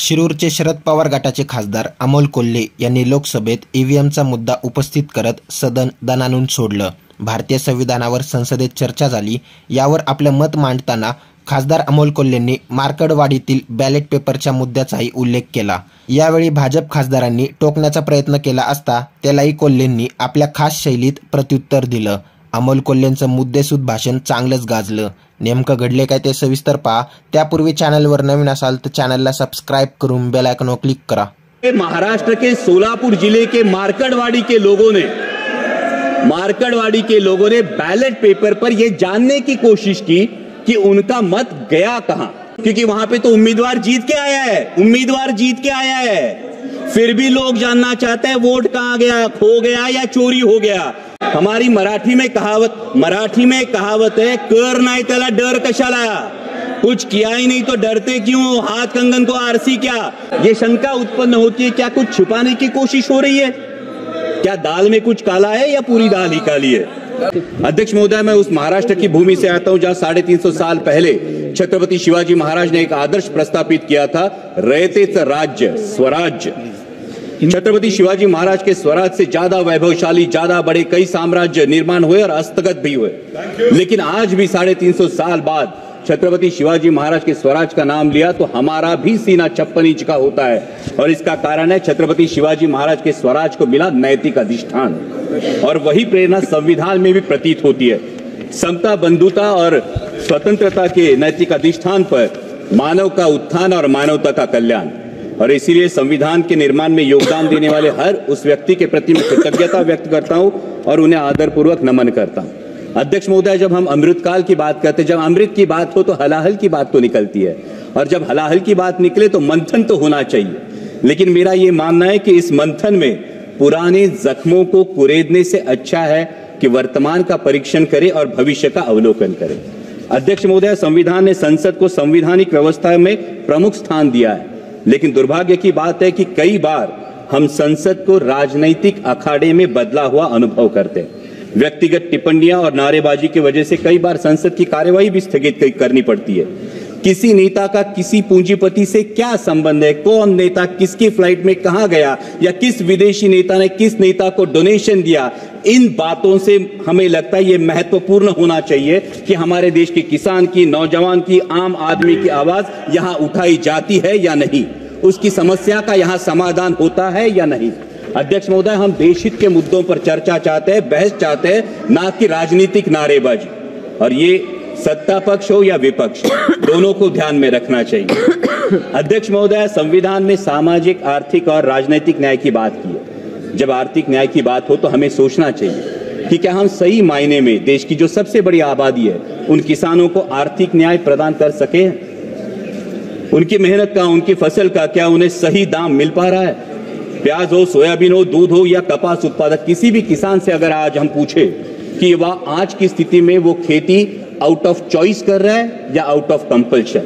शिरूरचे शरद पवार गटाचे खासदार अमोल कोल्हे यांनी लोकसभेत ईव्हीएमचा मुद्दा उपस्थित करत सदन दणाणून सोडलं। भारतीय संविधानावर संसदेत चर्चा झाली। यावर आपले मत मांडताना खासदार अमोल कोल्हेंनी मार्कडवाडीतील बॅलेट पेपरच्या मुद्द्याचाही उल्लेख केला। यावेळी भाजप खासदारांनी टोकण्याचा प्रयत्न केला असता त्यालाही कोल्हेंनी आपल्या खास शैलीत प्रत्युत्तर दिलं। अमोल कोल्हेंचं मुद्देसूद भाषण चांगलंच गाजलं। नेमकं घडले काय ते सविस्तर पहा। त्यापूर्वी चॅनलवर नवीन असाल तर चॅनलला सबस्क्राइब करून बेल आइकन क्लिक करा। महाराष्ट्र के सोलापुर जिले के मार्कडवाड़ी के लोगों ने बैलेट पेपर पर यह जानने की कोशिश की कि उनका मत गया कहां, क्योंकि वहां पे तो उम्मीदवार जीत के आया है। फिर भी लोग जानना चाहते हैं वोट कहां गया, खो गया या चोरी हो गया। हमारी मराठी में कहावत है, कर नहीं त्याला डर कशाला। कुछ किया ही नहीं तो डरते क्यों, हाथ कंगन को आरसी क्या। ये शंका उत्पन्न होती है, क्या कुछ छुपाने की कोशिश हो रही है, क्या दाल में कुछ काला है या पूरी दाल ही काली है। अध्यक्ष महोदय, मैं उस महाराष्ट्र की भूमि से आता हूं जहां 350 साल पहले छत्रपति शिवाजी महाराज ने एक आदर्श प्रस्तापित किया था, रयतेच राज्य स्वराज्य। छत्रपति शिवाजी महाराज के स्वराज से ज्यादा वैभवशाली, ज्यादा बड़े कई साम्राज्य निर्माण हुए और हस्तगत भी हुए, लेकिन आज भी 350 साल बाद छत्रपति शिवाजी महाराज के स्वराज का नाम लिया तो हमारा भी सीना 56 इंच का होता है। और इसका कारण है छत्रपति शिवाजी महाराज के स्वराज को मिला नैतिक अधिष्ठान, और वही प्रेरणा संविधान में भी प्रतीत होती है। समता, बंधुता और स्वतंत्रता के नैतिक अधिष्ठान पर मानव का उत्थान और मानवता का कल्याण, और इसीलिए संविधान के निर्माण में योगदान देने वाले हर उस व्यक्ति के प्रति मैं कृतज्ञता व्यक्त करता हूं और उन्हें आदरपूर्वक नमन करता हूं। अध्यक्ष महोदय, जब हम अमृतकाल की बात करते हैं, जब अमृत की बात हो तो हलाहल की बात तो निकलती है, और जब हलाहल की बात निकले तो मंथन तो होना चाहिए। लेकिन मेरा यह मानना है कि इस मंथन में पुराने जख्मों को कुरेदने से अच्छा है कि वर्तमान का परीक्षण करे और भविष्य का अवलोकन करे। अध्यक्ष महोदय, संविधान ने संसद को संवैधानिक व्यवस्था में प्रमुख स्थान दिया है, लेकिन दुर्भाग्य की बात है कि कई बार हम संसद को राजनीतिक अखाड़े में बदला हुआ अनुभव करते हैं। व्यक्तिगत टिप्पणियां और नारेबाजी की वजह से कई बार संसद की कार्यवाही भी स्थगित करनी पड़ती है। किसी नेता का किसी पूंजीपति से क्या संबंध है, कौन नेता किसकी फ्लाइट में कहां गया, या किस विदेशी नेता ने किस नेता को डोनेशन दिया, इन बातों से हमें लगता है ये महत्वपूर्ण होना चाहिए कि हमारे देश के किसान की, नौजवान की, आम आदमी की आवाज यहां उठाई जाती है या नहीं, उसकी समस्या का यहां समाधान होता है या नहीं। अध्यक्ष महोदय, हम देशहित के मुद्दों पर चर्चा चाहते हैं, बहस चाहते हैं, ना कि राजनीतिक नारेबाजी। और ये सत्ता पक्ष हो या विपक्ष, दोनों को ध्यान में रखना चाहिए। अध्यक्ष महोदय, संविधान में सामाजिक, आर्थिक और राजनीतिक न्याय की बात की है। जब आर्थिक न्याय की बात हो तो हमें सोचना चाहिए कि क्या हम सही मायने में देश की जो सबसे बड़ी आबादी है उन किसानों को आर्थिक न्याय प्रदान कर सके। उनकी मेहनत का, उनकी फसल का क्या उन्हें सही दाम मिल पा रहा है। प्याज हो, सोयाबीन हो, दूध हो या कपास उत्पादक, किसी भी किसान से अगर आज हम पूछे कि वह आज की स्थिति में वो खेती आउट ऑफ चॉइस कर रहा है या आउट ऑफ कंपल्शन,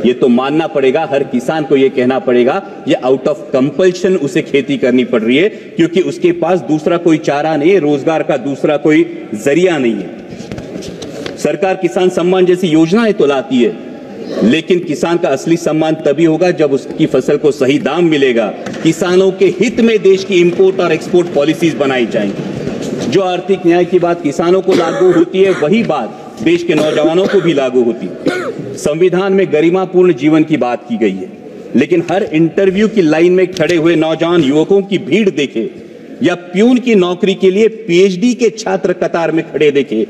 ये तो मानना पड़ेगा, हर किसान को ये कहना पड़ेगा ये आउट ऑफ कंपल्शन उसे खेती करनी पड़ रही है, क्योंकि उसके पास दूसरा कोई चारा नहीं है, रोजगार का दूसरा कोई जरिया नहीं है। सरकार किसान सम्मान जैसी योजनाएं तो लाती है, लेकिन किसान का असली सम्मान तभी होगा जब उसकी फसल को सही दाम मिलेगा। किसानों के हित में देश की इंपोर्ट और एक्सपोर्ट पॉलिसीज बनाई जाएंगी। जो आर्थिक न्याय की बात किसानों को लागू होती है, वही बात देश के नौजवानों को भी लागू होती है। संविधान में गरिमापूर्ण जीवन की बात की गई है, लेकिन हर इंटरव्यू की लाइन में खड़े हुए नौजवान युवकों की भीड़ देखे, या प्यून की नौकरी के लिए पीएचडी के छात्र कतार में खड़े देखे,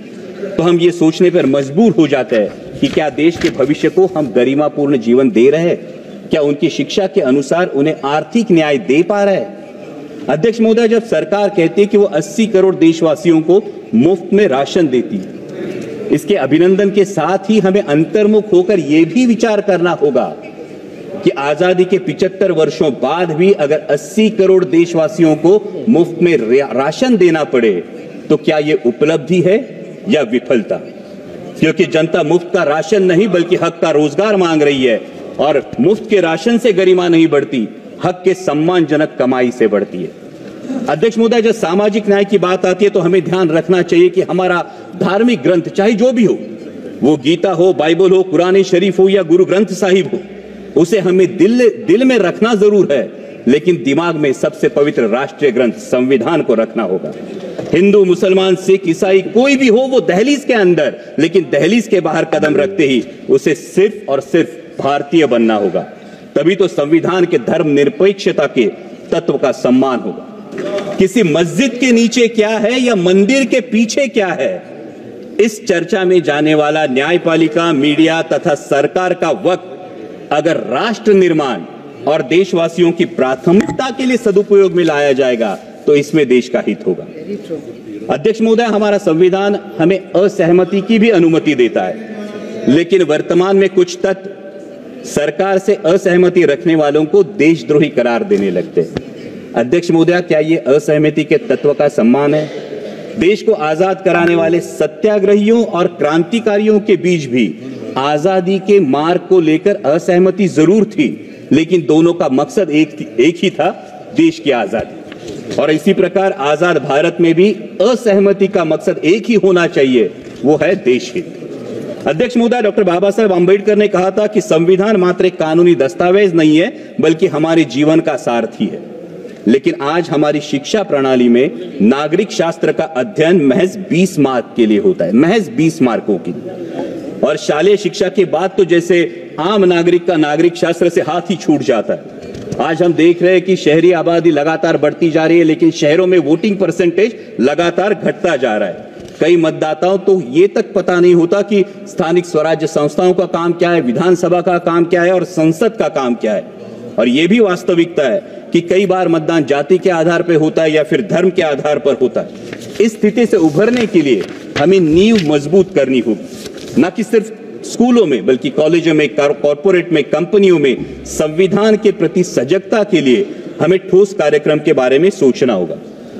तो हम ये सोचने पर मजबूर हो जाते हैं कि क्या देश के भविष्य को हम गरिमापूर्ण जीवन दे रहे हैं, क्या उनकी शिक्षा के अनुसार उन्हें आर्थिक न्याय दे पा रहे हैं। अध्यक्ष महोदय, जब सरकार कहती है कि वो 80 करोड़ देशवासियों को मुफ्त में राशन देती है, इसके अभिनंदन के साथ ही हमें अंतर्मुख होकर यह भी विचार करना होगा कि आजादी के 75 वर्षों बाद भी अगर 80 करोड़ देशवासियों को मुफ्त में राशन देना पड़े तो क्या यह उपलब्धि है या विफलता। क्योंकि जनता मुफ्त का राशन नहीं बल्कि हक का रोजगार मांग रही है, और मुफ्त के राशन से गरिमा नहीं बढ़ती, हक के सम्मानजनक कमाई से बढ़ती है। अध्यक्ष महोदय, जब सामाजिक न्याय की बात आती है तो हमें ध्यान रखना चाहिए कि हमारा धार्मिक ग्रंथ चाहे जो भी हो, वो गीता हो, बाइबल हो, कुरान शरीफ हो या गुरु ग्रंथ साहिब हो, उसे हमें दिल में रखना जरूर है, लेकिन दिमाग में सबसे पवित्र राष्ट्रीय ग्रंथ संविधान को रखना होगा। हिंदू, मुसलमान, सिख, ईसाई कोई भी हो, वो दहलीज के अंदर, लेकिन दहलीज के बाहर कदम रखते ही उसे सिर्फ और सिर्फ भारतीय बनना होगा। तभी तो संविधान के धर्मनिरपेक्षता के तत्व का सम्मान होगा। किसी मस्जिद के नीचे क्या है या मंदिर के पीछे क्या है, इस चर्चा में जाने वाला न्यायपालिका, मीडिया तथा सरकार का वक्त अगर राष्ट्र निर्माण और देशवासियों की प्राथमिकता के लिए सदुपयोग में लाया जाएगा तो इसमें देश का हित होगा। अध्यक्ष महोदय, हमारा संविधान हमें असहमति की भी अनुमति देता है, लेकिन वर्तमान में कुछ तत्व सरकार से असहमति रखने वालों को देशद्रोही करार देने लगते हैं। अध्यक्ष महोदय, क्या ये असहमति के तत्व का सम्मान है? देश को आजाद कराने वाले सत्याग्रहियों और क्रांतिकारियों के बीच भी आजादी के मार्ग को लेकर असहमति जरूर थी, लेकिन दोनों का मकसद एक ही था, देश की आजादी। और इसी प्रकार आजाद भारत में भी असहमति का मकसद एक ही होना चाहिए, वो है देश हित। अध्यक्ष महोदय, डॉक्टर बाबा साहेब आंबेडकर ने कहा था कि संविधान मात्र एक कानूनी दस्तावेज नहीं है, बल्कि हमारे जीवन का सारथी है। लेकिन आज हमारी शिक्षा प्रणाली में नागरिक शास्त्र का अध्ययन महज 20 मार्क के लिए होता है, महज 20 मार्कों की। और शालेय शिक्षा के बाद तो जैसे आम नागरिक का नागरिक शास्त्र से हाथ ही छूट जाता है। आज हम देख रहे हैं कि शहरी आबादी लगातार बढ़ती जा रही है, लेकिन शहरों में वोटिंग परसेंटेज लगातार घटता जा रहा है। कई मतदाताओं तो ये तक पता नहीं होता कि स्थानिक स्वराज्य संस्थाओं का काम क्या है, विधानसभा का काम क्या है और संसद का काम क्या है। और ये भी वास्तविकता है कि कई बार मतदान जाति के आधार पर होता है या फिर धर्म के आधार पर होता है। इस स्थिति से उभरने के लिए हमें नींव मजबूत करनी होगी, न कि सिर्फ स्कूलों में बल्कि कॉलेजों में, कॉर्पोरेट में, कंपनियों में संविधान के प्रति सजगता के लिए हमें ठोस कार्यक्रम के बारे में सोचना होगा।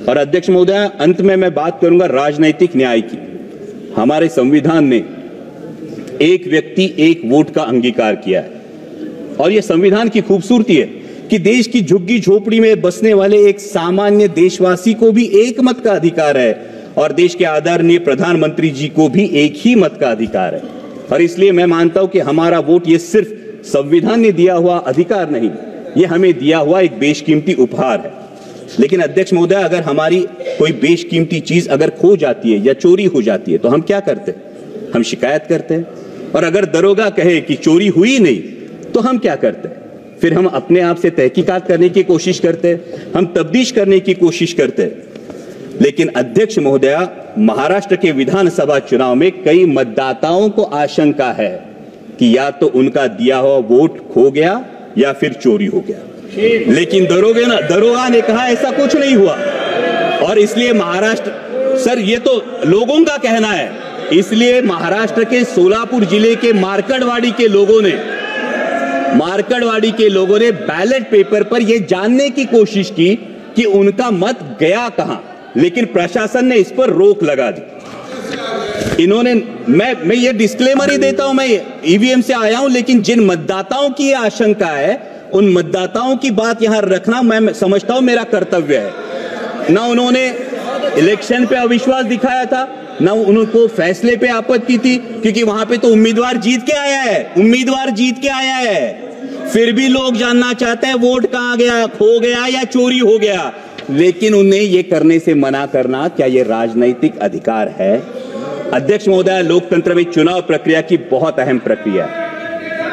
और अध्यक्ष महोदय, अंत में मैं बात करूंगा राजनैतिक न्याय की। हमारे संविधान ने एक व्यक्ति एक वोट का अंगीकार किया है, और यह संविधान की खूबसूरती है कि देश की झुग्गी झोपड़ी में बसने वाले एक सामान्य देशवासी को भी एक मत का अधिकार है, और देश के आदरणीय प्रधानमंत्री जी को भी एक ही मत का अधिकार है। और इसलिए मैं मानता हूं कि हमारा वोट ये सिर्फ संविधान ने दिया हुआ अधिकार नहीं, ये हमें दिया हुआ एक बेशकीमती उपहार है। लेकिन अध्यक्ष महोदय, अगर हमारी कोई बेशकीमती चीज अगर खो जाती है या चोरी हो जाती है तो हम क्या करते हैं? हम शिकायत करते हैं। और अगर दरोगा कहे कि चोरी हुई नहीं तो हम क्या करते हैं? फिर हम अपने आप से तहकीकात करने की कोशिश करते हैं, हम तफ्तीश करने की कोशिश करते हैं। लेकिन अध्यक्ष महोदया, महाराष्ट्र के विधानसभा चुनाव में कई मतदाताओं को आशंका है कि या तो उनका दिया हुआ वोट खो गया या फिर चोरी हो गया। लेकिन दरोगा ने कहा ऐसा कुछ नहीं हुआ। और इसलिए महाराष्ट्र, सर ये तो लोगों का कहना है, इसलिए महाराष्ट्र के सोलापुर जिले के मार्कड़वाड़ी के लोगों ने बैलेट पेपर पर यह जानने की कोशिश की कि उनका मत गया कहां, लेकिन प्रशासन ने इस पर रोक लगा दी। इन्होंने, मैं ये डिस्क्लेमर ही देता हूं, मैं ईवीएम से आया हूं, लेकिन जिन मतदाताओं की यह आशंका है उन मतदाताओं की बात यहां रखना मैं समझता हूं मेरा कर्तव्य है। ना उन्होंने इलेक्शन पे अविश्वास दिखाया था, ना उनको फैसले पे आपत्ति थी, क्योंकि वहां पे तो उम्मीदवार जीत के आया है। फिर भी लोग जानना चाहते हैं वोट कहां गया, खो गया या चोरी हो गया। लेकिन उन्हें यह करने से मना करना, क्या यह राजनीतिक अधिकार है? अध्यक्ष महोदय, लोकतंत्र में चुनाव प्रक्रिया की बहुत अहम प्रक्रिया है।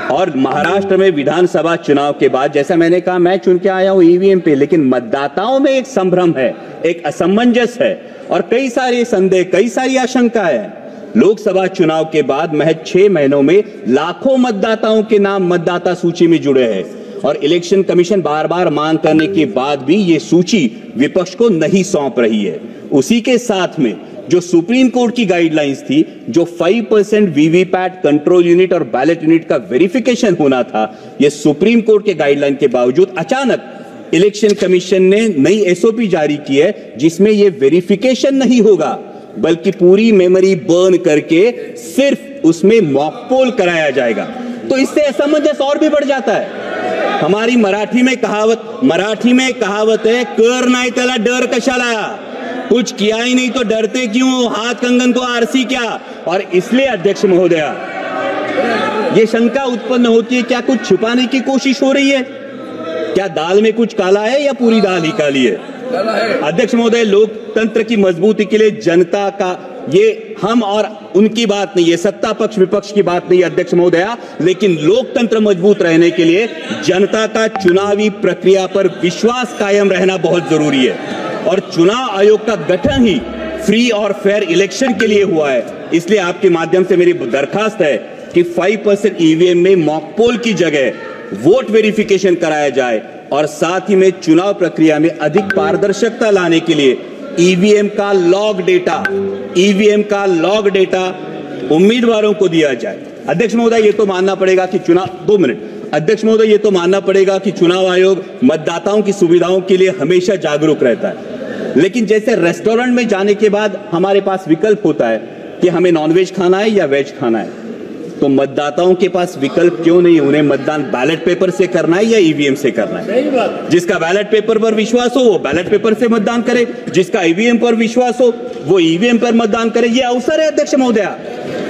और महाराष्ट्र में विधानसभा चुनाव के बाद, जैसा मैंने कहा, मैं चुन के आया हूं ईवीएम पे, लेकिन मतदाताओं में एक संभ्रम है, एक असमंजस है और कई सारे संदेह, कई सारी आशंका है। लोकसभा चुनाव के बाद महज 6 महीनों में लाखों मतदाताओं के नाम मतदाता सूची में जुड़े हैं, और इलेक्शन कमीशन बार बार मांग करने के बाद भी ये सूची विपक्ष को नहीं सौंप रही है। उसी के साथ में जो सुप्रीम कोर्ट की गाइडलाइंस थी, जो 5% वीवीपैट, कंट्रोल यूनिट और बैलेट यूनिट का वेरिफिकेशन होना था, यह सुप्रीम कोर्ट के गाइडलाइन के बावजूद अचानक इलेक्शन कमीशन ने नई एसओपी जारी की है, जिसमें यह वेरिफिकेशन नहीं होगा, बल्कि पूरी मेमोरी बर्न करके सिर्फ उसमें मॉक पोल कराया जाएगा। तो इससे असमंजस और भी बढ़ जाता है। हमारी मराठी में कहावत है, कर नाही त्याला डर कशाला, कुछ किया ही नहीं तो डरते क्यों, हाथ कंगन को आरसी क्या। और इसलिए अध्यक्ष महोदया, ये शंका उत्पन्न होती है, क्या कुछ छुपाने की कोशिश हो रही है? क्या दाल में कुछ काला है या पूरी दाल ही काली है? अध्यक्ष महोदय, लोकतंत्र की मजबूती के लिए जनता का, ये हम और उनकी बात नहीं है, सत्ता पक्ष विपक्ष की बात नहीं है अध्यक्ष महोदया, लेकिन लोकतंत्र मजबूत रहने के लिए जनता का चुनावी प्रक्रिया पर विश्वास कायम रहना बहुत जरूरी है। और चुनाव आयोग का गठन ही फ्री और फेयर इलेक्शन के लिए हुआ है। इसलिए आपके माध्यम से मेरी दरखास्त है कि 5% ईवीएम में मॉकपोल की जगह वोट वेरिफिकेशन कराया जाए और साथ ही में चुनाव प्रक्रिया में अधिक पारदर्शिता लाने के लिए ईवीएम का लॉग डेटा उम्मीदवारों को दिया जाए। अध्यक्ष महोदय, ये तो मानना पड़ेगा कि अध्यक्ष महोदय, ये तो मानना पड़ेगा कि चुनाव आयोग मतदाताओं की सुविधाओं के लिए हमेशा जागरूक रहता है, लेकिन जैसे रेस्टोरेंट में जाने के बाद हमारे पास विकल्प होता है कि हमें नॉनवेज खाना है या वेज खाना है, तो मतदाताओं के पास विकल्प क्यों नहीं? उन्हें मतदान बैलेट पेपर से करना है या ईवीएम से करना है? जिसका बैलेट पेपर पर विश्वास हो वो बैलेट पेपर से मतदान करे, जिसका ईवीएम पर विश्वास हो वो ईवीएम पर मतदान करे। ये अवसर है अध्यक्ष महोदया,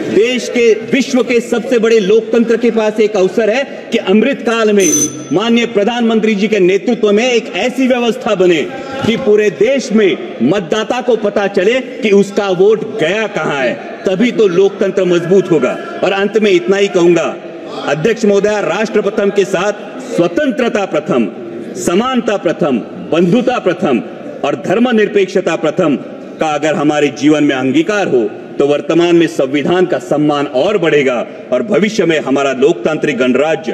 देश के, विश्व के सबसे बड़े लोकतंत्र के पास एक अवसर है कि अमृत काल में माननीय प्रधानमंत्री जी के नेतृत्व में एक ऐसी व्यवस्था बने कि पूरे देश में मतदाता को पता चले कि उसका वोट गया कहां है, तभी तो लोकतंत्र मजबूत होगा। और अंत में इतना ही कहूंगा अध्यक्ष महोदया, राष्ट्र प्रथम के साथ स्वतंत्रता प्रथम, समानता प्रथम, बंधुता प्रथम और धर्मनिरपेक्षता प्रथम का अगर हमारे जीवन में अंगीकार हो तो वर्तमान में संविधान का सम्मान और बढ़ेगा और भविष्य में हमारा लोकतांत्रिक गणराज्य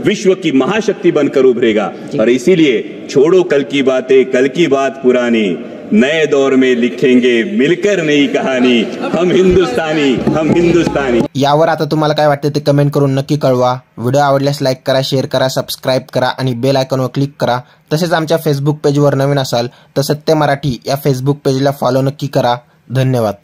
विश्व की महाशक्ति बनकर उभरेगा। और इसीलिए छोड़ो कल की बातें, कल की बात पुरानी, नए दौर में लिखेंगे मिलकर नई कहानी, हम हिंदुस्तानी। यावर आता तुम्हाला काय वाटते ते कमेंट करून नक्की कळवा। व्हिडिओ आवडल्यास लाईक करा, शेअर करा, सबस्क्राईब करा आणि बेल आयकॉनवर क्लिक करा। तसेच आमच्या फेसबुक पेजवर नवीन असाल तर सत्य मराठी या फेसबुक पेजला फॉलो नक्की करा। धन्यवाद।